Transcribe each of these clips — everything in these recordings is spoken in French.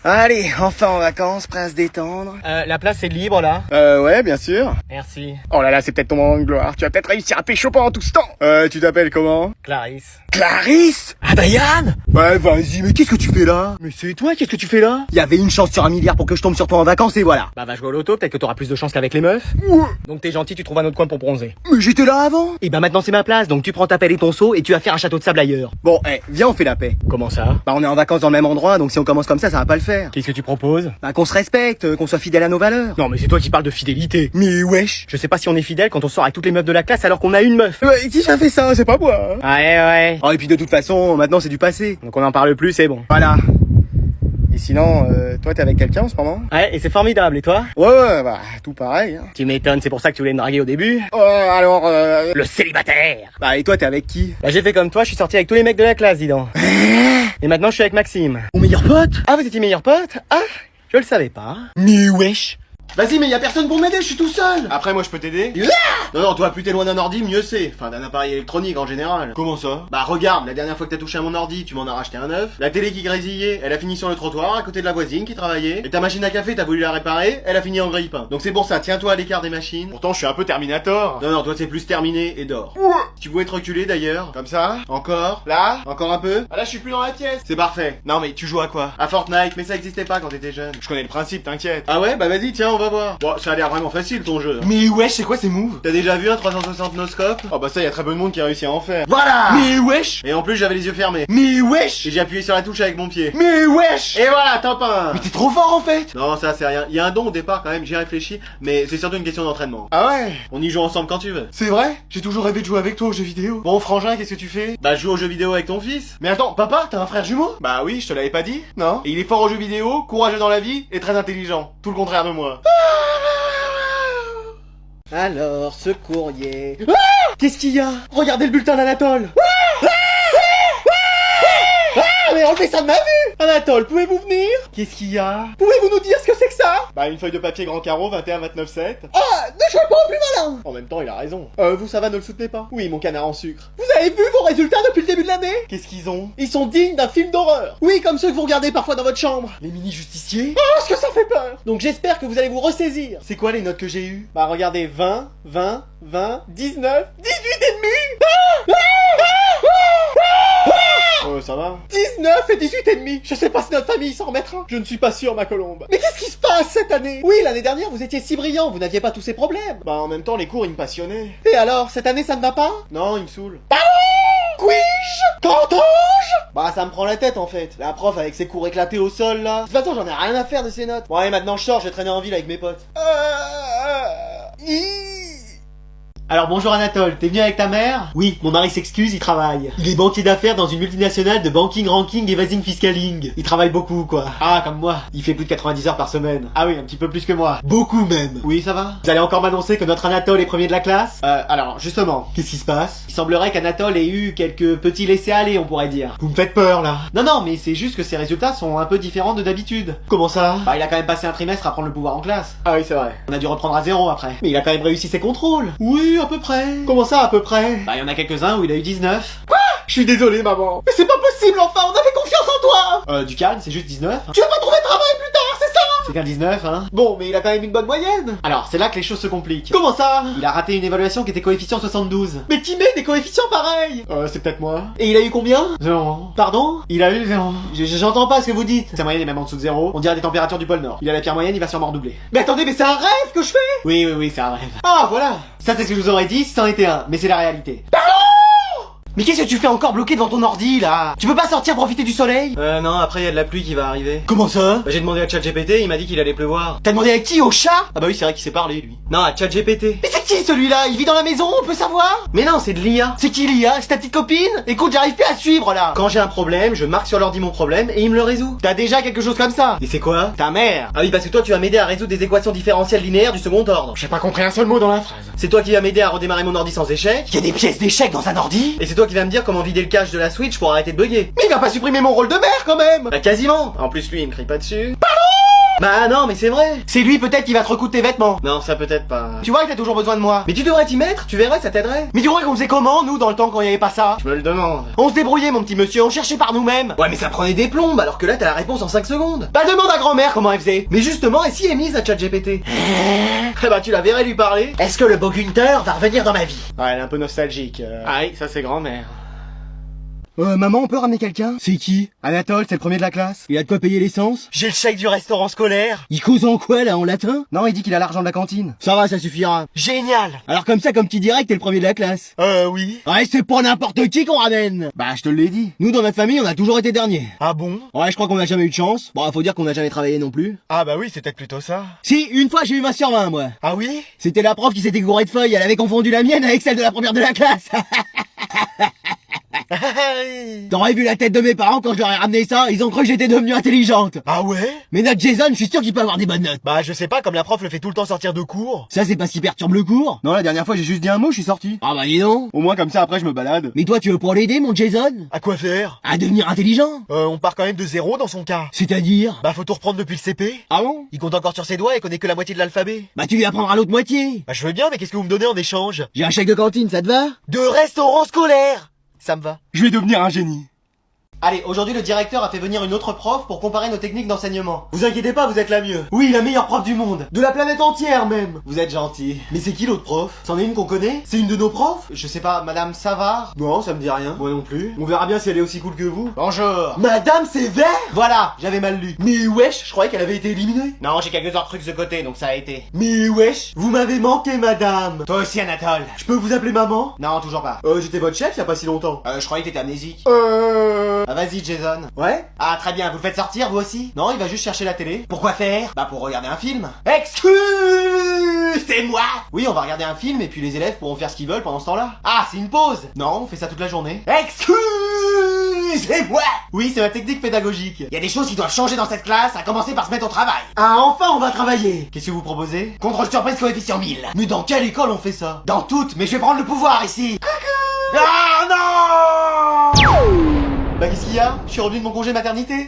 Allez, enfin en vacances, prêt à se détendre. La place est libre là. Ouais, bien sûr. Merci. Oh là là, c'est peut-être ton moment de gloire. Tu vas peut-être réussir à pécho pendant tout ce temps. Tu t'appelles comment? Clarisse. Clarisse? Adriane? Ouais, vas-y, mais qu'est-ce que tu fais là? Mais c'est toi, qu'est-ce que tu fais là? Il y avait une chance sur 1 milliard pour que je tombe sur toi en vacances et voilà. Bah va jouer au loto, peut-être que t'auras plus de chance qu'avec les meufs. Ouais. Donc t'es gentil, tu trouves un autre coin pour bronzer. Mais j'étais là avant. Et bah maintenant c'est ma place, donc tu prends ta pelle et ton seau et tu vas faire un château de sable ailleurs. Bon, viens, on fait la paix. Comment ça? Bah, on est en vacances dans le même endroit, donc si on commence comme ça va pas le faire. Qu'est-ce que tu proposes? Bah, qu'on se respecte, qu'on soit fidèle à nos valeurs. Non mais c'est toi qui parles de fidélité. Mais wesh. Je sais pas si on est fidèle quand on sort avec toutes les meufs de la classe alors qu'on a une meuf. Ouais, qui ça fait ça? C'est pas moi. Hein. Ouais. Oh, et puis de toute façon, maintenant c'est du passé. Donc on en parle plus, c'est bon. Voilà. Et sinon, toi t'es avec quelqu'un en ce moment? Ouais, et c'est formidable, et toi? Ouais, bah, tout pareil. Hein. Tu m'étonnes, c'est pour ça que tu voulais me draguer au début? Alors, Le célibataire! Bah, et toi t'es avec qui? Bah j'ai fait comme toi, je suis sorti avec tous les mecs de la classe, dis donc. Et maintenant je suis avec Maxime. Mon meilleur pote? Ah, vous étiez meilleurs potes? Ah, je le savais pas. Mais wesh. Vas-y, mais y a personne pour m'aider, je suis tout seul. Après, moi je peux t'aider? Non, toi, plus t'es loin d'un ordi, mieux c'est. Enfin, d'un appareil électronique en général. Comment ça? Bah regarde, la dernière fois que t'as touché à mon ordi, tu m'en as racheté un neuf. La télé qui grésillait, elle a fini sur le trottoir à côté de la voisine qui travaillait. Et ta machine à café, t'as voulu la réparer, elle a fini en grille-pain. Donc c'est pour ça, tiens-toi à l'écart des machines. Pourtant, je suis un peu Terminator. Non, toi c'est plus terminé et dors. Ouais. Tu pouvais te reculer d'ailleurs. Comme ça? Encore. Là? Encore un peu. Ah là, je suis plus dans la pièce. C'est parfait. Non, mais tu joues à quoi? À Fortnite, mais ça existait pas quand t'étais jeune. Je connais le principe, t'inquiète. Ah ouais, bah vas-y, tiens, on va voir. Bon, ça a l'air vraiment facile ton jeu. Hein. Mais wesh, c'est quoi ces moves? T'as déjà vu un 360 no-scope? Oh bah ça, y a très peu de monde qui a réussi à en faire. Voilà. Mais wesh. Et en plus, j'avais les yeux fermés. Mais wesh. Et j'ai appuyé sur la touche avec mon pied. Mais wesh. Et voilà, top 1. Mais t'es trop fort en fait. Non, ça c'est rien. Il y a un don au départ quand même, j'y réfléchis, mais c'est surtout une question d'entraînement. Ah ouais? On y joue ensemble quand tu veux. C'est vrai? J'ai toujours rêvé de jouer avec toi aux jeux vidéo. Bon, frangin, qu'est-ce que tu fais? Bah, je joue aux jeux vidéo avec ton fils. Mais attends, papa, t'as un frère jumeau? Bah oui, je te l'avais pas dit? Non. Et il est fort aux jeux vidéo, courageux dans la vie et très intelligent. Tout le contraire de moi. Alors, ce courrier... Qu'est-ce qu'il y a? Regardez le bulletin d'Anatole. Mais enlevez ça de ma vue! Anatole, pouvez-vous venir? Qu'est-ce qu'il y a? Pouvez-vous nous dire ce que c'est que ça? Bah une feuille de papier grand carreau 21-29-7. Ah, ne jouez pas au plus malin. En même temps, il a raison. Vous, ça va, ne le soutenez pas? Oui, mon canard en sucre. Vous avez vu vos résultats depuis le début de l'année? Qu'est-ce qu'ils ont? Ils sont dignes d'un film d'horreur. Oui, comme ceux que vous regardez parfois dans votre chambre. Les mini-justiciers? Oh, ce que ça fait peur. Donc j'espère que vous allez vous ressaisir. C'est quoi les notes que j'ai eues? Bah regardez, 20, 20, 20, 19, 18 et demi. Ça va? 19 et 18 et demi. Je sais pas si notre famille s'en remettra. Je ne suis pas sûr, ma colombe. Mais qu'est-ce qui se passe cette année? Oui, l'année dernière, vous étiez si brillant, vous n'aviez pas tous ces problèmes. Bah en même temps, les cours, ils me passionnaient. Et alors, cette année, ça ne va pas? Non, ils me saoulent. Couige? Qu'entends-je? Bah ça me prend la tête en fait. La prof avec ses cours éclatés au sol là. De toute façon, j'en ai rien à faire de ces notes. Bon allez, maintenant je sors, je vais traîner en ville avec mes potes. Alors bonjour Anatole, t'es venu avec ta mère? Oui, mon mari s'excuse, il travaille. Il est banquier d'affaires dans une multinationale de banking, ranking, evasing, fiscaling. Il travaille beaucoup quoi. Ah, comme moi. Il fait plus de 90 heures par semaine. Ah oui, un petit peu plus que moi. Beaucoup même. Oui, ça va. Vous allez encore m'annoncer que notre Anatole est premier de la classe? Alors, justement, qu'est-ce qui se passe? Il semblerait qu'Anatole ait eu quelques petits laissés-aller, on pourrait dire. Vous me faites peur là. Non, mais c'est juste que ses résultats sont un peu différents de d'habitude. Comment ça? Bah, il a quand même passé un trimestre à prendre le pouvoir en classe. Ah oui, c'est vrai. On a dû reprendre à zéro après. Mais il a quand même réussi ses contrôles. Oui, à peu près. Comment ça, à peu près? Bah, il y en a quelques-uns où il a eu 19. Je suis désolé, maman. Mais c'est pas possible, enfin, on avait confiance en toi. Du calme, c'est juste 19. Tu vas pas trouver de travail plus tard, c'est ça? C'est qu'un 19, hein. Bon, mais il a quand même une bonne moyenne. Alors, c'est là que les choses se compliquent. Comment ça? Il a raté une évaluation qui était coefficient 72. Mais qui met des coefficients pareils? C'est peut-être moi. Et il a eu combien? 0. Pardon? Il a eu 0. J'entends pas ce que vous dites. Sa moyenne est même en dessous de 0. On dirait des températures du pôle Nord. Il a la pire moyenne, il va sûrement redoubler. Mais attendez, mais c'est un rêve que je fais? Oui, c'est un rêve. Ah, voilà. Ça, c'est ce que je vous aurais dit si c'en était un. Mais c'est la réalité. Mais qu'est-ce que tu fais encore bloqué devant ton ordi, là? Tu peux pas sortir profiter du soleil? Non, après il y a de la pluie qui va arriver. Comment ça? Bah, j'ai demandé à ChatGPT, il m'a dit qu'il allait pleuvoir. T'as demandé à qui? Au chat? Ah bah oui, c'est vrai qu'il sait parler, lui. Non, à ChatGPT. Mais c'est qui celui-là? Il vit dans la maison, on peut savoir? Mais non, c'est de l'IA. C'est qui l'IA? C'est ta petite copine? Écoute, j'arrive plus à suivre, là. Quand j'ai un problème, je marque sur l'ordi mon problème et il me le résout. T'as déjà quelque chose comme ça? Et c'est quoi? Ta mère. Ah oui, parce que toi tu vas m'aider à résoudre des équations différentielles linéaires du second ordre. J'ai pas compris un seul mot dans la phrase. C'est toi qui vas m'aider à redémarrer mon ordi sans échec. Il y a des pièces d'échecs dans un ordi? Et c'est toi qui vas me dire comment vider le cache de la Switch pour arrêter de bugger. Mais il va pas supprimer mon rôle de mère, quand même! Bah quasiment. En plus lui il me crie pas dessus. Pardon! Bah non, mais c'est vrai. C'est lui peut-être qui va te recoudre tes vêtements. Non, ça peut-être pas. Tu vois que t'as toujours besoin de moi. Mais tu devrais t'y mettre, tu verrais, ça t'aiderait. Mais tu crois qu'on faisait comment, nous, dans le temps quand il y avait pas ça? Je me le demande. On se débrouillait, mon petit monsieur, on cherchait par nous-mêmes. Ouais, mais ça prenait des plombes, alors que là, t'as la réponse en 5 secondes. Bah demande à grand-mère comment elle faisait. Mais justement, et si Amy à ChatGPT? Eh bah, tu la verrais lui parler. Est-ce que le beau Gunther va revenir dans ma vie? Ouais, elle est un peu nostalgique. Ah oui, ça c'est grand-mère. Maman, on peut ramener quelqu'un? C'est qui? Anatole, c'est le premier de la classe. Il a de quoi payer l'essence? J'ai le chèque du restaurant scolaire. Il cause en quoi, là, en latin? Non, il dit qu'il a l'argent de la cantine. Ça va, ça suffira. Génial. Alors comme ça, comme petit direct, t'es le premier de la classe. Oui. Ouais, c'est pas n'importe qui qu'on ramène. Bah, je te l'ai dit. Nous, dans notre famille, on a toujours été derniers. Ah bon? Ouais, je crois qu'on a jamais eu de chance. Bon, faut dire qu'on a jamais travaillé non plus. Ah bah oui, c'est peut-être plutôt ça. Si, une fois, j'ai eu ma sur 20, moi. Ah oui? C'était la prof qui s'était gourée de feuilles, elle avait confondu la mienne avec celle de la première de la classe. T'aurais vu la tête de mes parents quand je leur ai ramené ça, ils ont cru que j'étais devenue intelligente. Ah ouais? Mais notre Jason, je suis sûr qu'il peut avoir des bonnes notes. Bah je sais pas, comme la prof le fait tout le temps sortir de cours. Ça, c'est pas ce qui perturbe le cours? Non, la dernière fois, j'ai juste dit un mot, je suis sorti. Ah bah dis donc. Au moins, comme ça, après, je me balade. Mais toi, tu veux pas l'aider, mon Jason? À quoi faire? À devenir intelligent? On part quand même de 0 dans son cas. C'est-à-dire? Bah faut tout reprendre depuis le CP. Ah bon? Il compte encore sur ses doigts et connaît que la moitié de l'alphabet. Bah tu lui apprendras l'autre moitié. Bah je veux bien, mais qu'est-ce que vous me donnez en échange? J'ai un chèque de cantine, ça te va? De restaurant scolaire. Ça me va. Je vais devenir un génie. Allez, aujourd'hui le directeur a fait venir une autre prof pour comparer nos techniques d'enseignement. Vous inquiétez pas, vous êtes la mieux. Oui, la meilleure prof du monde. De la planète entière même. Vous êtes gentil. Mais c'est qui l'autre prof? C'en est une qu'on connaît? C'est une de nos profs? Je sais pas, Madame Savard? Non, ça me dit rien. Moi non plus. On verra bien si elle est aussi cool que vous. Bonjour. Madame Sévère? Voilà, j'avais mal lu. Mais wesh, je croyais qu'elle avait été éliminée. Non, j'ai quelques autres trucs de côté, donc ça a été. Mais wesh, vous m'avez manqué madame. Toi aussi, Anatole. Je peux vous appeler maman? Non, toujours pas. J'étais votre chef il y a pas si longtemps. Je croyais que t'étais amnésique. Ah, vas-y, Jason. Ouais? Ah, très bien, vous le faites sortir, vous aussi? Non, il va juste chercher la télé. Pourquoi faire? Bah, pour regarder un film. Excusez-moi! Oui, on va regarder un film et puis les élèves pourront faire ce qu'ils veulent pendant ce temps-là. Ah, c'est une pause! Non, on fait ça toute la journée. Excusez-moi! Oui, c'est ma technique pédagogique. Il y a des choses qui doivent changer dans cette classe, à commencer par se mettre au travail. Ah enfin on va travailler. Qu'est-ce que vous proposez? Contrôle surprise coefficient 1000. Mais dans quelle école on fait ça? Dans toutes, mais je vais prendre le pouvoir ici. Coucou! Ah non! Bah qu'est-ce qu'il y a? Je suis revenu de mon congé maternité.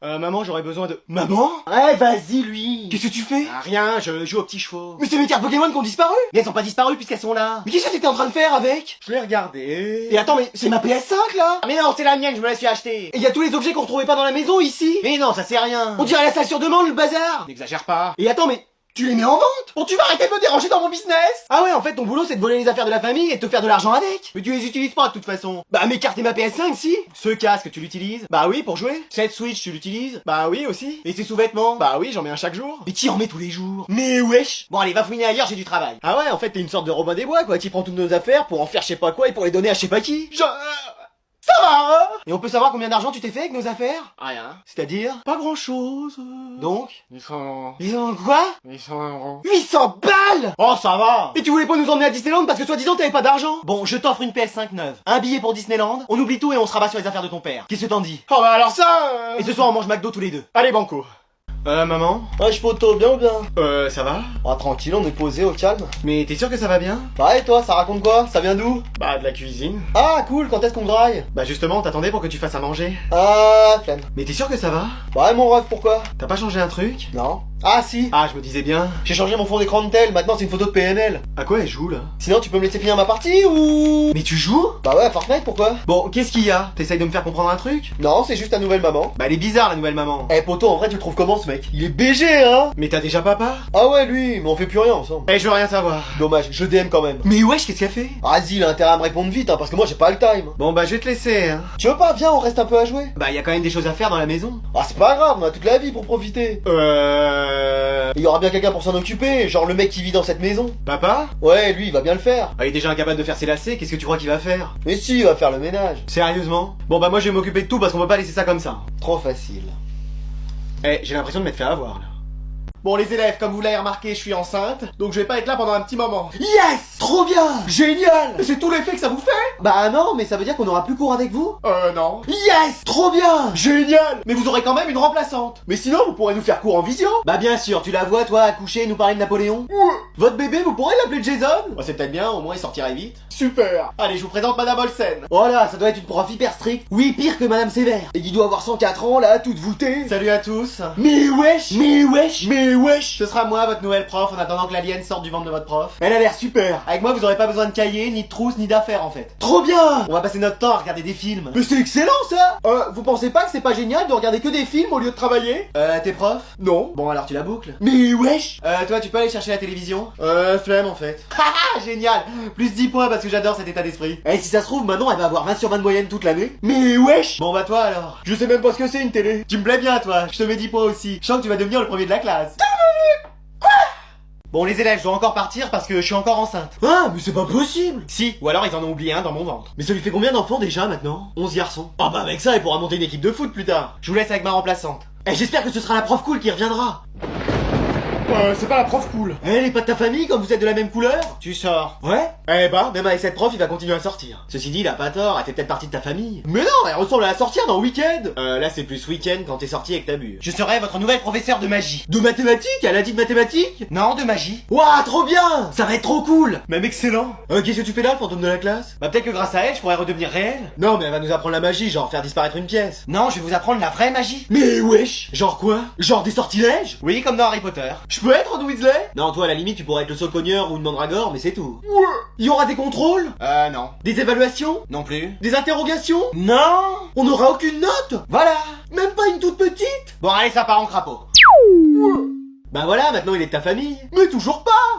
Maman, j'aurais besoin de... Maman? Ouais, vas-y lui. Qu'est-ce que tu fais? Ah, rien, je joue aux petits chevaux. Mais c'est mes cartes Pokémon qui ont disparu. Mais elles ont pas disparu puisqu'elles sont là. Mais qu'est-ce que t'étais en train de faire avec? Je l'ai regardé. Et attends, mais c'est ma PS5 là? Ah mais non, c'est la mienne, je me la suis achetée. Et y a tous les objets qu'on retrouvait pas dans la maison ici. Mais non, ça c'est rien. On dirait la salle sur demande, le bazar. N'exagère pas. Et attends, mais tu les mets en vente? Bon, tu vas arrêter de me déranger dans mon business? Ah ouais, en fait, ton boulot, c'est de voler les affaires de la famille et de te faire de l'argent avec. Mais tu les utilises pas de toute façon. Bah, mes cartes et ma PS5, si. Ce casque, tu l'utilises? Bah oui, pour jouer. Cette Switch, tu l'utilises? Bah oui, aussi. Et ces sous-vêtements? Bah oui, j'en mets un chaque jour. Mais qui en met tous les jours? Mais wesh. Bon allez, va fouiner ailleurs, j'ai du travail. Ah ouais, en fait, t'es une sorte de Robin des Bois, quoi, qui prend toutes nos affaires pour en faire je sais pas quoi et pour les donner à je sais pas qui. Ça va, hein? Et on peut savoir combien d'argent tu t'es fait avec nos affaires? Rien. C'est-à-dire? Pas grand chose. Donc? 800... Ils ont quoi? 800 €. 800 balles! Oh, ça va. Et tu voulais pas nous emmener à Disneyland parce que soi-disant t'avais pas d'argent? Bon, je t'offre une PS5 neuve, un billet pour Disneyland, on oublie tout et on se rabat sur les affaires de ton père. Qu'est-ce que t'en dis? Oh bah alors ça Et ce soir on mange McDo tous les deux. Allez, banco. Maman? Ouais, je photo, bien ou bien? Ça va? Ah, tranquille, on est posé au calme. Mais t'es sûr que ça va bien? Bah, et toi, ça raconte quoi? Ça vient d'où? Bah, de la cuisine. Ah, cool, quand est-ce qu'on graille? Bah, justement, on t'attendait pour que tu fasses à manger. Ah, flemme. Mais t'es sûr que ça va? Bah, mon rêve, pourquoi? T'as pas changé un truc? Non. Ah, si. Ah, je me disais bien. J'ai changé mon fond d'écran de tel, maintenant c'est une photo de PNL. À quoi elle joue là? Sinon, tu peux me laisser finir ma partie ou... Mais tu joues? Bah ouais, Fortnite, pourquoi? Bon, qu'est-ce qu'il y a? T'essayes de me faire comprendre un truc? Non, c'est juste ta nouvelle maman. Bah, elle est bizarre la nouvelle maman. Eh, poto, en vrai, tu le trouves comment, ce mec? Il est BG, hein? Mais t'as déjà papa? Ah ouais, lui, mais on fait plus rien ensemble. Eh, je veux rien savoir. Dommage, je DM quand même. Mais wesh, qu'est-ce qu'elle fait? Vas-y, il a intérêt à me répondre vite, hein, parce que moi, j'ai pas le time. Bon, bah, je vais te laisser, hein. Tu veux pas? Viens, on reste un peu à jouer. Bah, y a quand même des choses à faire dans la maison. Ah, c'est pas grave, on a toute la vie pour profiter. Il y aura bien quelqu'un pour s'en occuper, genre le mec qui vit dans cette maison. Papa? Ouais, lui, il va bien le faire. Ah, il est déjà incapable de faire ses lacets, qu'est-ce que tu crois qu'il va faire? Mais si, il va faire le ménage. Sérieusement? Bon, bah, moi, je vais m'occuper de tout parce qu'on peut pas laisser ça comme ça. Trop facile. Eh, j'ai l'impression de m'être fait avoir, là. Bon, les élèves, comme vous l'avez remarqué, je suis enceinte, donc je vais pas être là pendant un petit moment. Yes! Trop bien! Génial! C'est tout l'effet que ça vous fait? Bah non, mais ça veut dire qu'on aura plus cours avec vous? Non. Yes! Trop bien! Génial! Mais vous aurez quand même une remplaçante. Mais sinon, vous pourrez nous faire cours en visio. Bah bien sûr, tu la vois toi accoucher et nous parler de Napoléon? Votre bébé, vous pourrez l'appeler Jason? Bah, c'est peut-être bien, au moins il sortirait vite. Super! Allez, je vous présente Madame Olsen. Voilà, ça doit être une prof hyper stricte. Oui, pire que Madame Sévère. Et qui doit avoir 104 ans là, toute voûtée. Salut à tous. Mais wesh! Mais wesh! Mais wesh! Ce sera moi, votre nouvelle prof, en attendant que l'alien sorte du ventre de votre prof. Elle a l'air super. Avec moi, vous aurez pas besoin de cahier, ni de trousse, ni d'affaires en fait. Trop bien! On va passer notre temps à regarder des films. Mais c'est excellent ça! Vous pensez pas que c'est pas génial de regarder que des films au lieu de travailler? T'es prof? Non. Bon, alors tu la boucles. Mais wesh! Toi, tu peux aller chercher la télévision? Flemme en fait. Haha, génial! Plus 10 points parce que j'adore cet état d'esprit. Eh, si ça se trouve, maintenant elle va avoir 20 sur 20 de moyenne toute l'année. Mais wesh! Bon, bah toi alors. Je sais même pas ce que c'est une télé. Tu me plais bien, toi. Je te mets 10 points aussi. Je sens que tu vas devenir le premier de la classe. Bon, les élèves, je dois encore partir parce que je suis encore enceinte. Ah, mais c'est pas possible! Si, ou alors ils en ont oublié un dans mon ventre. Mais ça lui fait combien d'enfants déjà maintenant? 11 garçons. Ah bah avec ça, il pourra monter une équipe de foot plus tard. Je vous laisse avec ma remplaçante. Eh, j'espère que ce sera la prof cool qui reviendra. C'est pas la prof cool. Elle est pas de ta famille comme vous êtes de la même couleur? Tu sors. Ouais? Eh bah, même avec cette prof, il va continuer à sortir. Ceci dit, il a pas tort, elle fait peut-être partie de ta famille. Mais non, elle ressemble à la sorcière dans Week-end. Là c'est plus week-end quand t'es sorti avec ta bu. Je serai votre nouvelle professeure de magie. De mathématiques? Elle a dit de mathématiques? Non, de magie. Ouah, trop bien! Ça va être trop cool! Même excellent. Qu'est-ce que tu fais là, le fantôme de la classe? Bah peut-être que grâce à elle, je pourrais redevenir réel. Non, mais elle va nous apprendre la magie, genre faire disparaître une pièce. Non, je vais vous apprendre la vraie magie. Mais wesh! Genre quoi? Genre des sortilèges? Oui, comme dans Harry Potter. Je peux être Ron Weasley? Non, toi à la limite tu pourrais être le saucogneur ou une mandragore, mais c'est tout. Il y aura des contrôles? Non. Des évaluations? Non plus. Des interrogations? Non. On n'aura aucune note? Voilà. Même pas une toute petite? Bon, allez, ça part en crapaud. Bah voilà, maintenant il est de ta famille. Mais toujours pas!